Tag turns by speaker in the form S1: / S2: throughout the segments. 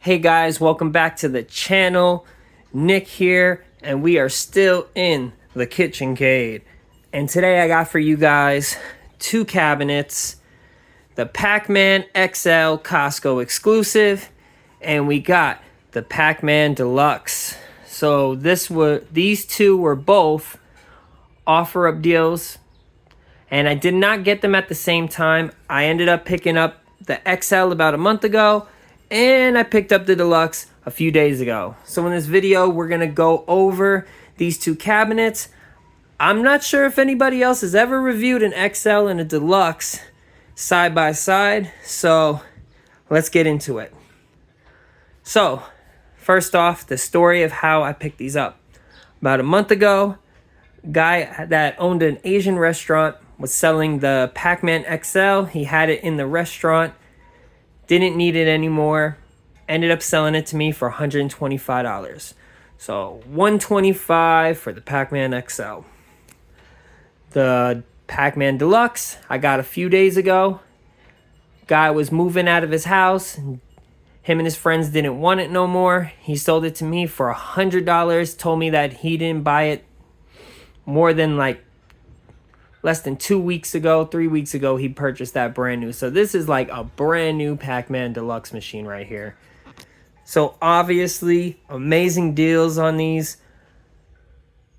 S1: Hey guys, welcome back to the channel. Nick here, and we are still in the kitchencade. And today I got for you guys two cabinets, the Pac-Man XL Costco exclusive, and we got the Pac-Man Deluxe. So these two were both offer up deals, and I did not get them at the same time. I ended up picking up the XL about a month ago, and I picked up the Deluxe a few days ago. So in this video, we're gonna go over these two cabinets. I'm not sure if anybody else has ever reviewed an XL and a Deluxe side by side, so let's get into it. So first off, the story of how I picked these up. About a month ago, a guy that owned an Asian restaurant was selling the Pac-Man XL. He had it in the restaurant, didn't need it anymore, ended up selling it to me for $125. So $125 for the Pac-Man XL. The Pac-Man Deluxe I got a few days ago. Guy was moving out of his house. Him and his friends didn't want it no more. He sold it to me for $100. Told me that he didn't buy it more than less than 2 weeks ago, 3 weeks ago, he purchased that brand new. So this is like a brand new Pac-Man Deluxe machine right here. So obviously, amazing deals on these.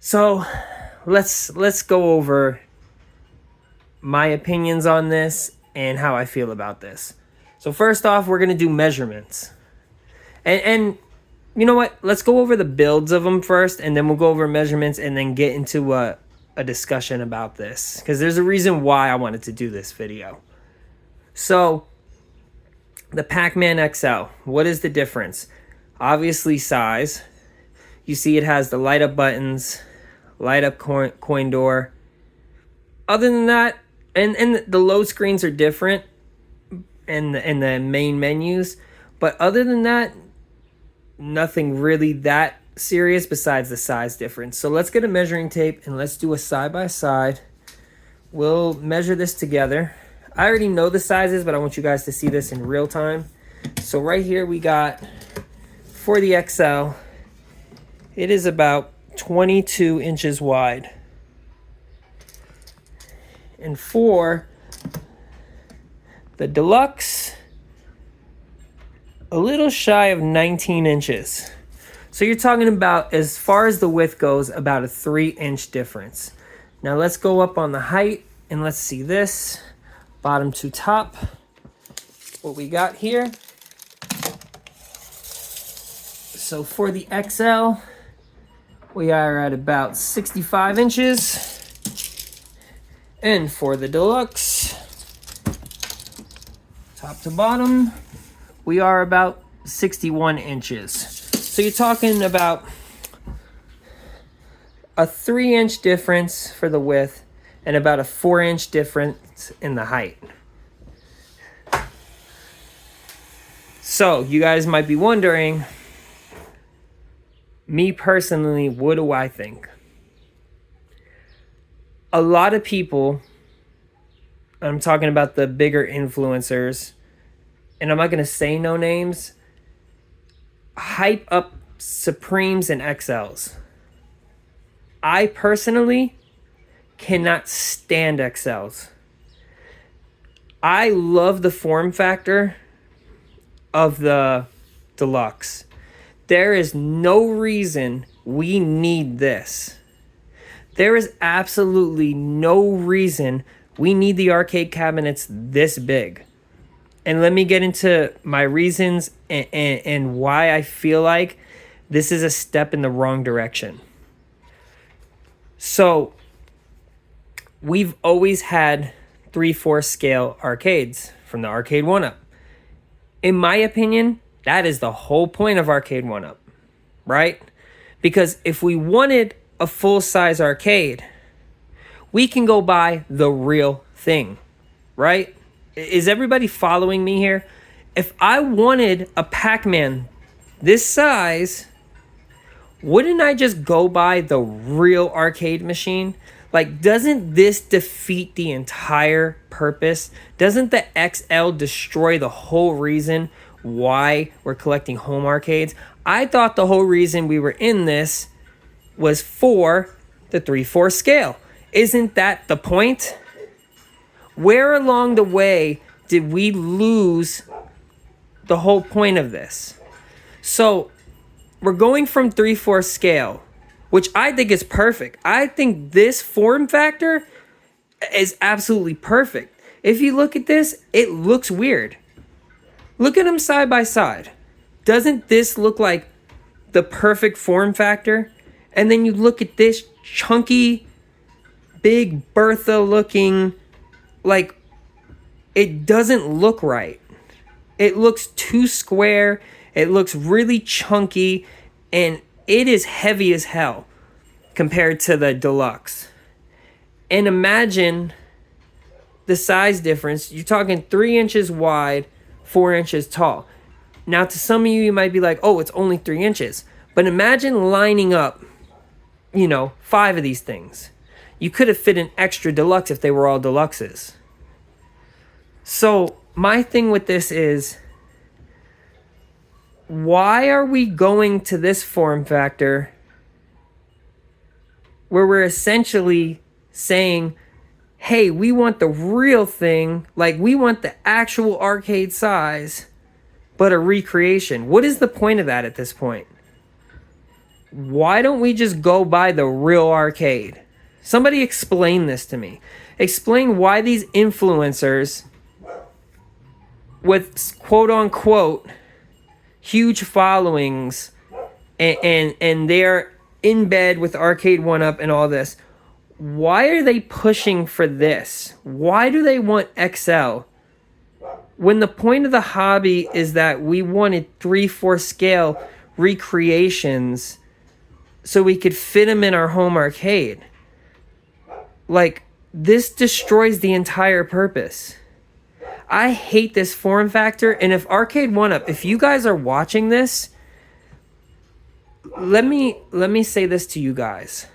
S1: So let's go over my opinions on this and how I feel about this. So first off, we're gonna do measurements. And you know what? Let's go over the builds of them first, and then we'll go over measurements and then get into a discussion about this, because there's a reason why I wanted to do this video. So the Pac-Man XL, what is the difference? Obviously size. You see it has the light up buttons, light up coin door. Other than that, and the load screens are different and the main menus, but other than that, nothing really that serious besides the size difference. So let's get a measuring tape and let's do a side by side. We'll measure this together. I already know the sizes, but I want you guys to see this in real time. So right here we got, for the XL, it is about 22 inches wide. And for the Deluxe, a little shy of 19 inches. So you're talking about, as far as the width goes, about a 3-inch difference. Now let's go up on the height and let's see this. Bottom to top, what we got here. So for the XL, we are at about 65 inches. And for the Deluxe, top to bottom, we are about 61 inches. So you're talking about a 3-inch difference for the width and about a 4-inch difference in the height. So you guys might be wondering, me personally, what do I think? A lot of people, I'm talking about the bigger influencers, and I'm not going to say no names, hype up Supremes and XLs. I personally cannot stand XLs. I love the form factor of the Deluxe. There is no reason we need this. There is absolutely no reason we need the arcade cabinets this big. And let me get into my reasons and why I feel like this is a step in the wrong direction. So we've always had 3/4 scale arcades from the Arcade1up. In my opinion, that is the whole point of Arcade1up, right? Because if we wanted a full-size arcade, we can go buy the real thing, right? Is everybody following me here? If I wanted a Pac-Man this size, wouldn't I just go buy the real arcade machine? Like, doesn't this defeat the entire purpose? Doesn't the XL destroy the whole reason why we're collecting home arcades. I thought the whole reason we were in this was for the 3/4 scale. Isn't that the point? Where along the way did we lose the whole point of this? So we're going from 3/4 scale, which I think is perfect. I think this form factor is absolutely perfect. If you look at this, it looks weird. Look at them side by side. Doesn't this look like the perfect form factor? And then you look at this chunky, big Bertha looking, like, it doesn't look right. It looks too square. It looks really chunky, and it is heavy as hell compared to the Deluxe. And imagine the size difference. You're talking 3 inches wide, 4 inches tall. Now, to some of you, you might be like, oh, it's only 3 inches. But imagine lining up, 5 of these things. You could have fit an extra Deluxe if they were all Deluxes. So my thing with this is, why are we going to this form factor where we're essentially saying, hey, we want the real thing, like we want the actual arcade size, but a recreation? What is the point of that at this point? Why don't we just go buy the real arcade? Somebody explain this to me. Explain why these influencers with quote unquote huge followings and they're in bed with Arcade1up and all this, why are they pushing for this? Why do they want XL when the point of the hobby is that we wanted 3/4 scale recreations so we could fit them in our home arcade? Like, this destroys the entire purpose. I hate this form factor. And if Arcade1up, if you guys are watching this, let me say this to you guys.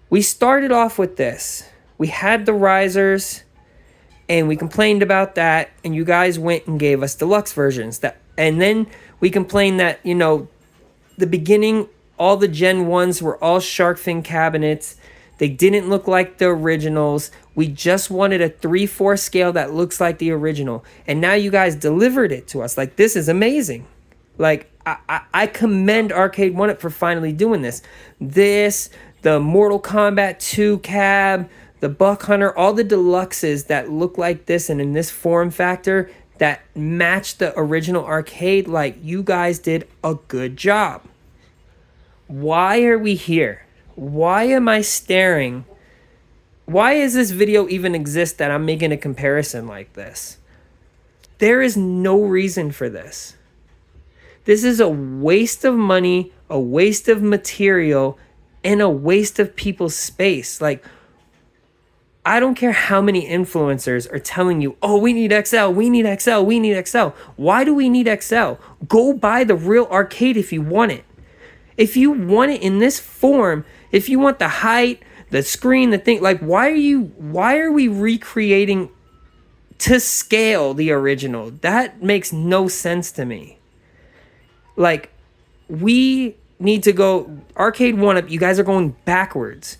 S1: We started off with this. We had the risers and we complained about that, and you guys went and gave us deluxe versions. And then we complained that, the beginning, all the Gen 1s were all shark fin cabinets. They didn't look like the originals. We just wanted a 3/4 scale that looks like the original. And now you guys delivered it to us. Like, this is amazing. Like, I commend Arcade1up for finally doing this. The Mortal Kombat 2 cab, the Buck Hunter, all the deluxes that look like this and in this form factor that match the original arcade, like, you guys did a good job. Why are we here? Why am I staring? Why does this video even exist that I'm making a comparison like this? There is no reason for this. This is a waste of money, a waste of material, and a waste of people's space. Like, I don't care how many influencers are telling you, oh, we need XL, we need XL, we need XL. Why do we need XL? Go buy the real arcade if you want it. If you want it in this form, if you want the height, the screen, the thing, like, why are we recreating to scale the original? That makes no sense to me. Like, we need to go, Arcade1up, you guys are going backwards.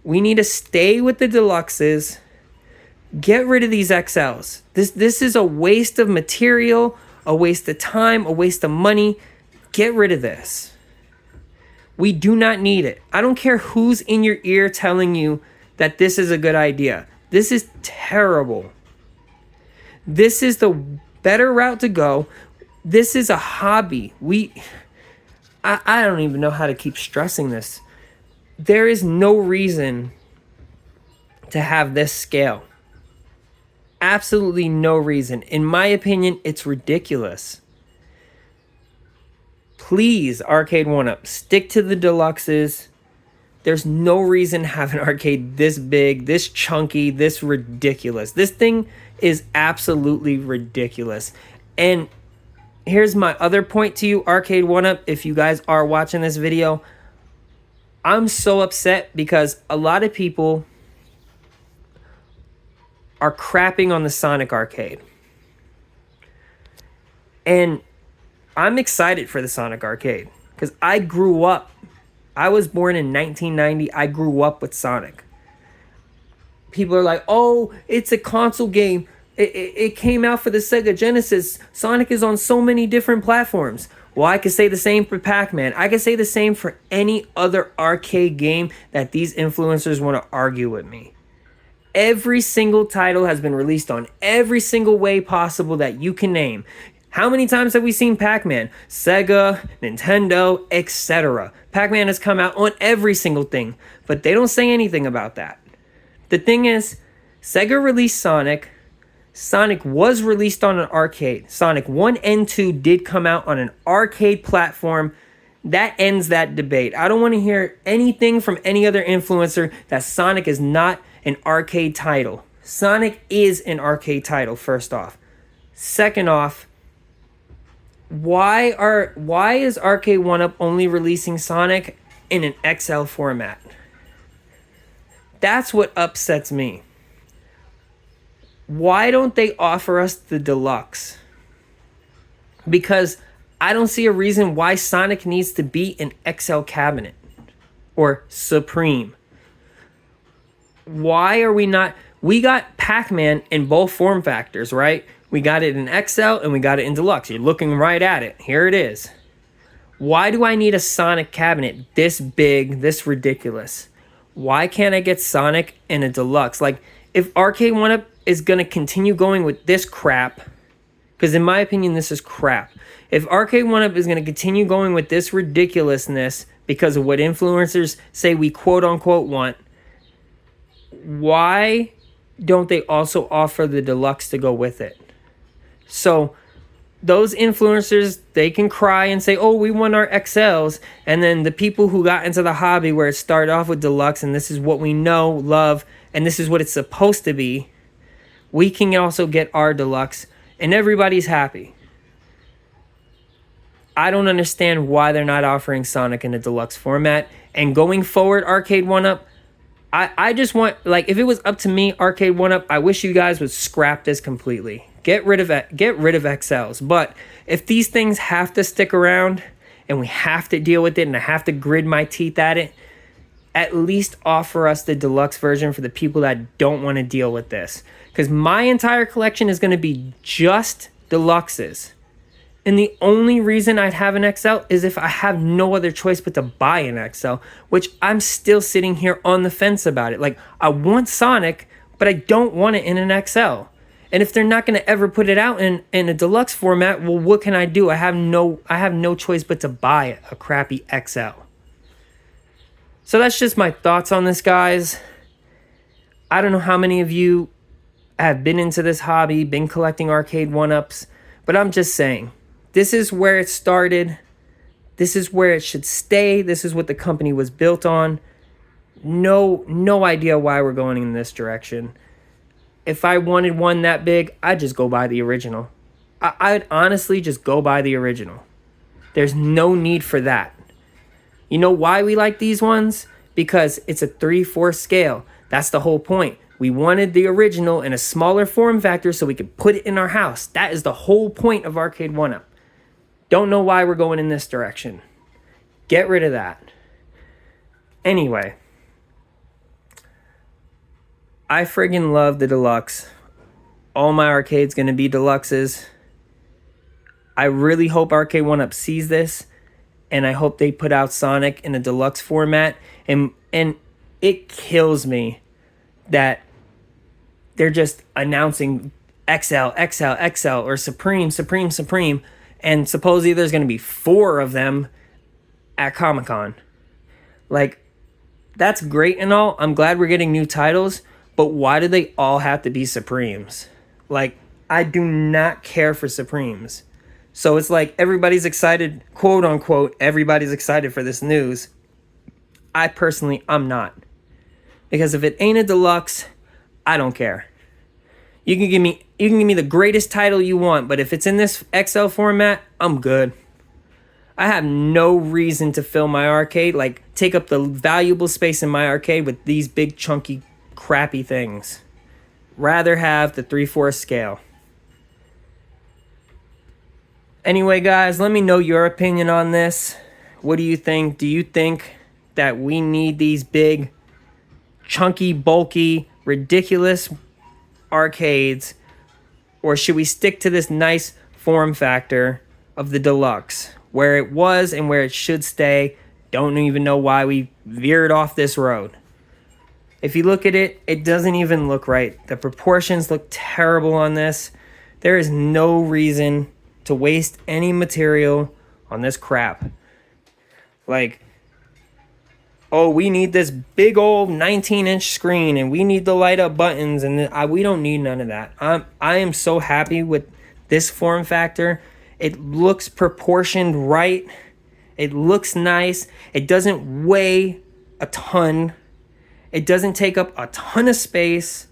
S1: We need to stay with the deluxes. Get rid of these XLs. This is a waste of material, a waste of time, a waste of money. Get rid of this. We do not need it. I don't care who's in your ear telling you that this is a good idea. This is terrible. This is the better route to go. This is a hobby. I don't even know how to keep stressing this. There is no reason to have this scale. Absolutely no reason. In my opinion, it's ridiculous. Please, Arcade1up, stick to the deluxes. There's no reason to have an arcade this big, this chunky, this ridiculous. This thing is absolutely ridiculous. And here's my other point to you, Arcade1up, if you guys are watching this video. I'm so upset because a lot of people are crapping on the Sonic arcade. And I'm excited for the Sonic Arcade because I was born in 1990. I grew up with Sonic. People are like, oh, it's a console game. It came out for the Sega Genesis. Sonic is on so many different platforms. Well, I could say the same for Pac-Man. I could say the same for any other arcade game that these influencers want to argue with me. Every single title has been released on every single way possible that you can name. How many times have we seen Pac-Man? Sega, Nintendo, etc. Pac-Man has come out on every single thing, but they don't say anything about that. The thing is, Sega released Sonic. Sonic was released on an arcade. Sonic 1 and 2 did come out on an arcade platform. That ends that debate. I don't want to hear anything from any other influencer that Sonic is not an arcade title. Sonic is an arcade title, first off. Second off, why is Arcade1up only releasing Sonic in an XL format? That's what upsets me. Why don't they offer us the deluxe? Because I don't see a reason why Sonic needs to be an XL cabinet or Supreme. Why are we not? We got Pac-Man in both form factors, right? We got it in XL and we got it in Deluxe. You're looking right at it. Here it is. Why do I need a Sonic cabinet this big, this ridiculous? Why can't I get Sonic in a Deluxe? Like, if Arcade1up is going to continue going with this crap, because in my opinion, this is crap. If Arcade1up is going to continue going with this ridiculousness because of what influencers say we quote-unquote want, why don't they also offer the Deluxe to go with it? So those influencers, they can cry and say, oh, we want our XLs. And then the people who got into the hobby where it started off with Deluxe and this is what we know, love, and this is what it's supposed to be, we can also get our Deluxe and everybody's happy. I don't understand why they're not offering Sonic in a Deluxe format. And going forward, Arcade1up, I just want, like, if it was up to me, Arcade1up, I wish you guys would scrap this completely. Get rid of XLs. But if these things have to stick around and we have to deal with it and I have to grit my teeth at it, at least offer us the Deluxe version for the people that don't want to deal with this. Because my entire collection is going to be just Deluxes. And the only reason I'd have an XL is if I have no other choice but to buy an XL, which I'm still sitting here on the fence about it. Like, I want Sonic, but I don't want it in an XL. And if they're not going to ever put it out in a Deluxe format, well, what can I do? I have no choice but to buy a crappy XL. So that's just my thoughts on this, guys. I don't know how many of you have been into this hobby, been collecting Arcade1ups, but I'm just saying, this is where it started. This is where it should stay. This is what the company was built on. No idea why we're going in this direction. If I wanted one that big, I'd just go buy the original. I'd honestly just go buy the original. There's no need for that. You know why we like these ones? Because it's a 3/4 scale. That's the whole point. We wanted the original in a smaller form factor so we could put it in our house. That is the whole point of Arcade1up. Don't know why we're going in this direction. Get rid of that. Anyway, I friggin' love the Deluxe. All my arcades gonna be Deluxes. I really hope Arcade1up sees this, and I hope they put out Sonic in a Deluxe format. And it kills me that they're just announcing XL, or Supreme, and supposedly there's going to be 4 of them at Comic-Con. Like, that's great and all. I'm glad we're getting new titles, but why do they all have to be Supremes? Like, I do not care for Supremes. So it's like everybody's excited, quote unquote, everybody's excited for this news. I'm not. Because if it ain't a Deluxe, I don't care. You can give me the greatest title you want, but if it's in this XL format, I'm good. I have no reason to fill my arcade, like take up the valuable space in my arcade with these big chunky crappy things. Rather have the 3/4 scale. Anyway, guys, let me know your opinion on this. What do you think? Do you think that we need these big, chunky, bulky, ridiculous arcades? Or should we stick to this nice form factor of the Deluxe, where it was and where it should stay? Don't even know why we veered off this road. If you look at it, it doesn't even look right. The proportions look terrible on this. There is no reason to waste any material on this crap. Like, oh, we need this big old 19-inch screen and we need the light up buttons, and we don't need none of that. I am so happy with this form factor. It looks proportioned right. It looks nice. It doesn't weigh a ton. It doesn't take up a ton of space.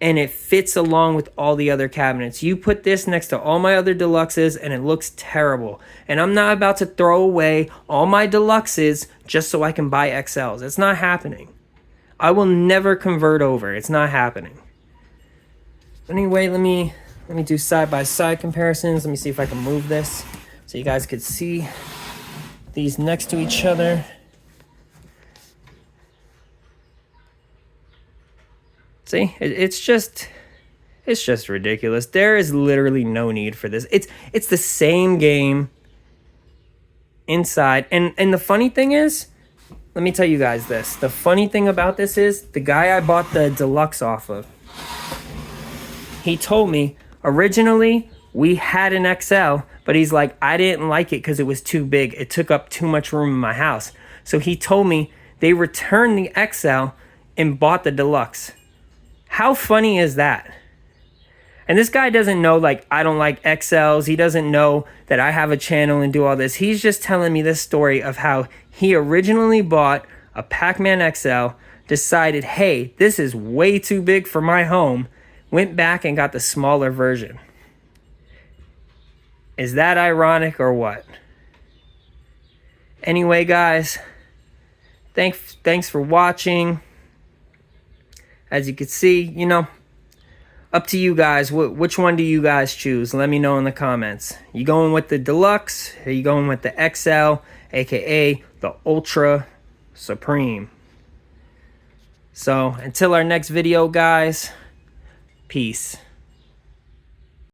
S1: And it fits along with all the other cabinets. You put this next to all my other Deluxes and it looks terrible. And I'm not about to throw away all my Deluxes just so I can buy XLs. It's not happening. I will never convert over. It's not happening. Anyway, let me do side-by-side comparisons. Let me see if I can move this so you guys could see these next to each other. See, it's just ridiculous. There is literally no need for this. It's the same game inside. And the funny thing is, let me tell you guys this. The funny thing about this is the guy I bought the Deluxe off of, he told me originally we had an XL, but he's like, I didn't like it because it was too big. It took up too much room in my house. So he told me they returned the XL and bought the Deluxe. How funny is that? And this guy doesn't know, like, I don't like XLs. He doesn't know that I have a channel and do all this. He's just telling me this story of how he originally bought a Pac-Man XL, decided, hey, this is way too big for my home, went back and got the smaller version. Is that ironic or what? Anyway, guys, thanks for watching. As you can see, you know, up to you guys. Which one do you guys choose? Let me know in the comments. You going with the Deluxe? Or you going with the XL, aka the Ultra Supreme? So, until our next video, guys, peace.